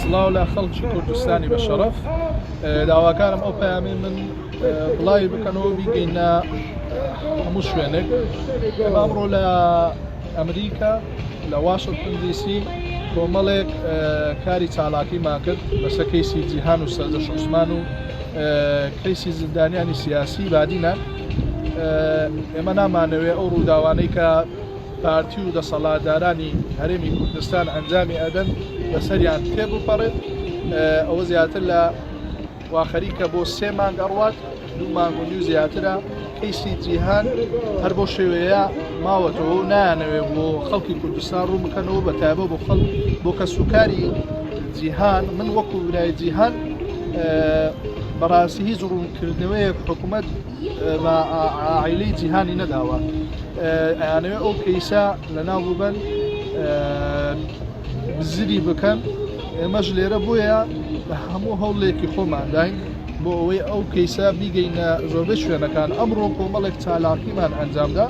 سڵاو لە خەڵکی کوردستانی بە شەرەف داواکارم ئەو پەیامی من بڵاوی بکەنەوە بیگەینە هەموو شوێنێک. ئێمە ئەمڕۆ لە ئەمریکا لە واشنگتن دی سی کۆمەڵێک کاری چالاکیمان کرد لەسەر کەیسی جیهان و سەردەش عوسمان و کەیسی زیندانیانی سیاسی بادینان. ئێمە نامانەوێ ئەو ڕووداوانەی کە پارتی و دەسەڵاتدارانی هەرێمی کوردستان ئەنجامی ئەدەن لەسەریان تێبپەڕێت. ئەوە زیاتر لە واخەریکە بۆ 3 مانگ ئەڕوات 2 مانگ و نیو زیاترە کەیسی جیهان هەر بۆ شێوەیە ماوەتەوە و نایانەوێ بۆ خەڵکی کوردستان ڕوو بکەنەوە بە تایبەت بۆ کەسوکاری جیهان. من وەکو برای جیهان بەڕاستی هیچ ڕوونکردنەوەیەک حکوومەت بە عائیلەی جیهانی نەداوە. ئەیانەوێ ئەو کەیسە لەناو ببەن بزری بکەن. ئێمەش لێرە بۆیە بە هەموو هەوڵێکی خۆمان داین بۆ ئەوەی ئەو کەیسە بیگەینە زۆربەی شوێنەکان. ئەمڕۆ کۆمەڵێک چالاکیمان ئەنجامدا.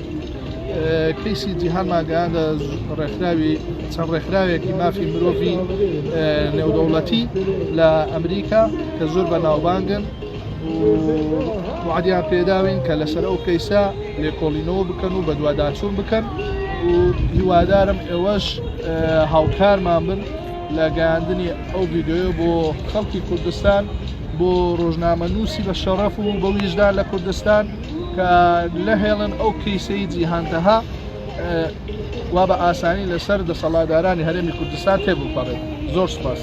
کەیسی جیهانمان گەیاندە ڕێکخراوی چەند ڕێکخراوێکی مافی مرۆڤی نێودەوڵەتی لە ئەمریکا کە زۆر بەناوبانگن و وعدیان پێداوین کە لەسەر ئەو کەیسە لێکۆڵینەوە بکەن و بە دوواداچوون بکەن و هیوادارم ئێوەش هاوکارمان بن لە گەیاندنی ئەو ڤیدیۆیە بۆ خەڵکی کوردستان، بۆ ڕۆژنامەنووسی بە شەرەف و بە ویژدان لە کوردستان کە لە هێڵن ئەو کەیسەی جیهانتەها وا بە ئاسانی لەسەر دەسەڵاتدارانی هەرێمی کوردستان تێبپەڕێت. زۆر سوپاس.